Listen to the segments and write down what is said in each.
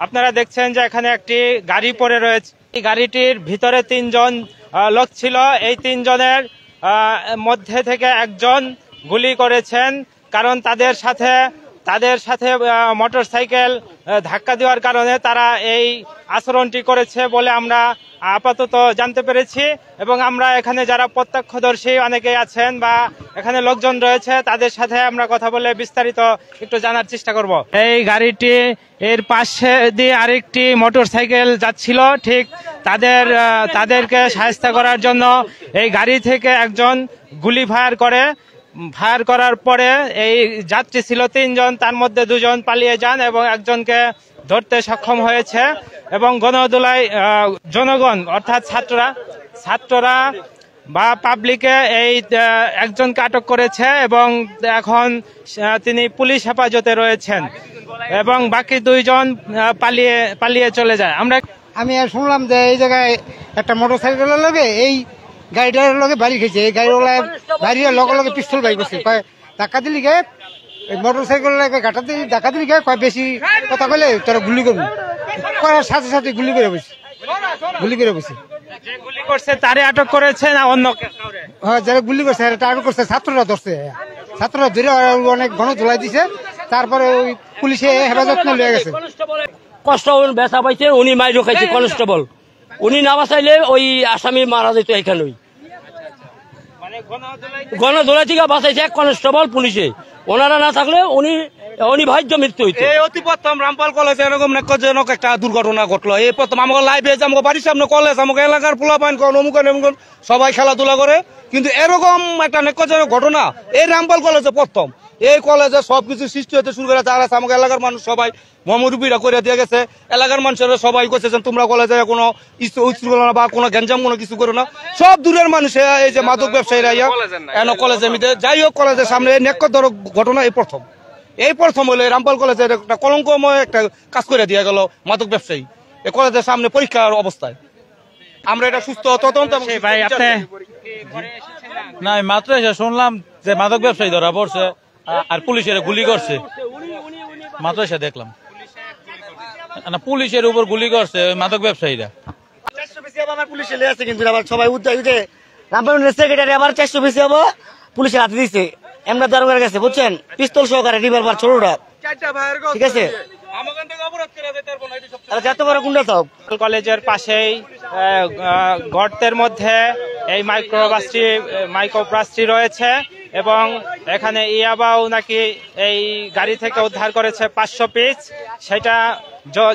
আপনারা দেখছেন যে এখানে একটি গাড়ি পড়ে রয়েছে। এই গাড়িটির ভিতরে 3 জন লোক ছিল। এই 3 জনের মধ্যে থেকে একজন গুলি করেছেন, কারণ তাদের সাথে মোটরসাইকেল ধাক্কা দেওয়ার কারণে তারা এই আচরণটি করেছে বলে আমরা আপাতত জানতে পেরেছি। এবং আমরা এখানে যারা প্রত্যক্ষদর্শী অনেকেই আছেন বা এখানে লোকজন রয়েছে, তাদের সাথে আমরা কথা বলে বিস্তারিত একটু জানার চেষ্টা করব। এই গাড়িটি এর পাশে দিয়ে আরেকটি মোটরসাইকেল যাচ্ছিল, ঠিক তাদেরকে সাহায্য করার জন্য এই গাড়ি থেকে একজন গুলি ফায়ার করার পরে এই যাত্রী ছিল 3 জন, তার মধ্যে 2 জন পালিয়ে যান এবং একজনকে ধরতে সক্ষম হয়েছে। এবং গণদোলায় জনগণ অর্থাৎ ছাত্ররা বা পাবলিকে এই একজনকে আটক করেছে এবং এখন তিনি পুলিশ হেফাজতে রয়েছেন এবং বাকি 2 জন পালিয়ে চলে যায়। আমি শুনলাম যে এই জায়গায় একটা মোটরসাইকেলের লগে এই গাড়িটার লগে বাড়ি খেয়েছে। এই গাড়িওয়ালা বাড়ির লগে পিস্তল বাই করছে, কয় ধাক্কা দিলি গে মোটরসাইকেল ধাক্কা দিলি গে, কয় বেশি কথা কইলে তোরা গুলি করবি, করার সাথে সাথে গুলি করে বসে। গুলি করছে তারে আটক করেছে না অন্য? হ্যাঁ, যারা গুলি করছে আটক করছে, ছাত্ররা ধরছে। ছাত্ররা ধরে অনেক ঘন ধোলাই দিছে, তারপরে ওই পুলিশে হেফাজত নিয়ে গেছে। কষ্ট বেচা পাইছে, উনি মাইরও খাইছে কনস্টেবল। উনি না বাঁচাইলে ওই আসামি মারা যেত এখানেই। গণধোলাই থেকে বাঁচাইছে এক কনস্টেবল পুলিশে, ওনারা না থাকলে উনি ভাজ্য মৃত্যু হইতো। এই অতি প্রথম রামপাল কলেজে এরকম নেকজনক একটা দুর্ঘটনা ঘটলো। এই প্রথম আমাকে লাইভে আমাকে বাড়ির সামনে কলেজ, আমাকে এলাকার পোলা পাইন অমুক সবাই খেলাধুলা করে, কিন্তু এরকম একটা নেকজনক ঘটনা এই রামপাল কলেজে প্রথম। এই কলেজে সবকিছু সৃষ্টি হতে শুরু করে যারা আমাকে এলাকার মানুষ সবাই মমরুবিরা করে দিয়ে গেছে। এলাকার মানুষেরা সবাই করছে তোমরা কলেজে কোনো উচ্ছৃঙ্খলা না বা কোনো গ্যাঞ্জাম কোনো কিছু করো না। সব দূরের মানুষ এই যে মাদক ব্যবসায়ীরা কলেজের মধ্যে, যাই হোক কলেজের সামনে নেকজনক ঘটনা এই প্রথম হলো রামপাল কলেজের একটা কলঙ্কময় একটা কাজ করে দিয়ে গেল মাদক ব্যবসায়ী এই কলেজের সামনে পরীক্ষার অবস্থায়। আমরা এটা সুস্থ তদন্ত না, মাত্র এসে শুনলাম যে মাদক ব্যবসায়ী ধরা পড়ছে আর পুলিশের গুলি করছে। মাত্র এসে দেখলাম না, পুলিশের উপর গুলি করছে ওই মাদক ব্যবসায়ীরা। পুলিশে লেগেছে কিন্তু আবার সবাই রামপাল সেক্রেটারি আবার 400 বেশি হবো পুলিশের হাতে দিচ্ছে। এমনি দরকার গেছে বুঝছেন, পিস্তল সহকারে রিভলভার ছোটটা, ঠিক আছে। কলেজের পাশেই গর্তের মধ্যে এই মাইক্রোবাসটি রয়েছে এবং এখানে ইয়াবাও নাকি এই গাড়ি থেকে উদ্ধার করেছে 500 পিস। সেটা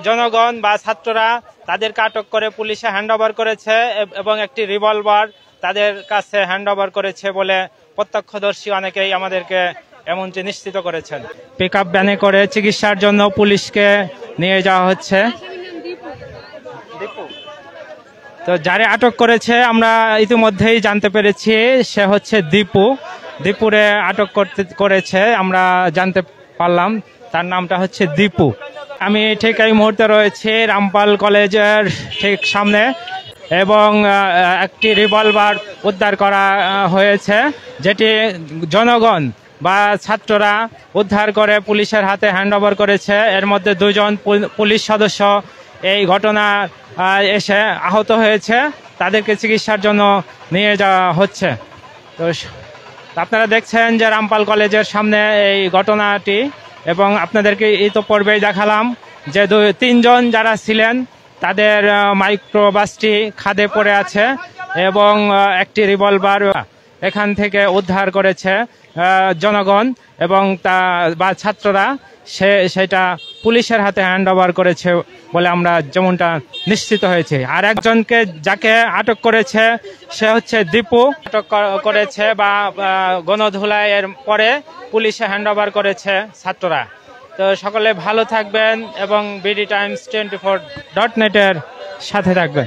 জনগণ বা ছাত্ররা তাদেরকে আটক করে পুলিশে হ্যান্ডওভার করেছে এবং একটি রিভলভার তাদের কাছে হ্যান্ডওভার করেছে বলে প্রত্যক্ষদর্শী অনেকেই আমাদেরকে এমনটি নিশ্চিত করেছেন। পিকআপ ভ্যানে করে চিকিৎসার জন্য পুলিশকে নিয়ে যাওয়া হচ্ছে। তো যারা আটক করেছে আমরা ইতিমধ্যেই জানতে পেরেছি, সে হচ্ছে দীপুরে আটক করেছে আমরা জানতে পারলাম। তার নামটা হচ্ছে দীপু। আমি ঠিক এই মুহূর্তে রয়েছে রামপাল কলেজের ঠিক সামনে এবং একটি রিভলভার উদ্ধার করা হয়েছে, যেটি জনগণ বা ছাত্ররা উদ্ধার করে পুলিশের হাতে হ্যান্ডওভার করেছে। এর মধ্যে 2 জন পুলিশ সদস্য এই ঘটনা এসে আহত হয়েছে, তাদেরকে চিকিৎসার জন্য নিয়ে যাওয়া হচ্ছে। তো আপনারা দেখছেন যে রামপাল কলেজের সামনে এই ঘটনাটি এবং আপনাদেরকে ইতিপূর্বেই দেখালাম যে 3 জন যারা ছিলেন তাদের মাইক্রোবাসটি খাদে পড়ে আছে এবং একটি রিভলভার এখান থেকে উদ্ধার করেছে জনগণ এবং ছাত্ররা সেটা পুলিশের হাতে হ্যান্ডওভার করেছে বলে আমরা যেমনটা নিশ্চিত হয়েছে। আর একজনকে যাকে আটক করেছে সে হচ্ছে দীপু, আটক করেছে বা গণধোলাইয়ের পরে পুলিশে হ্যান্ডওভার করেছে ছাত্ররা। তো সকলে ভালো থাকবেন এবং BD Times 24.net এর সাথে থাকবেন।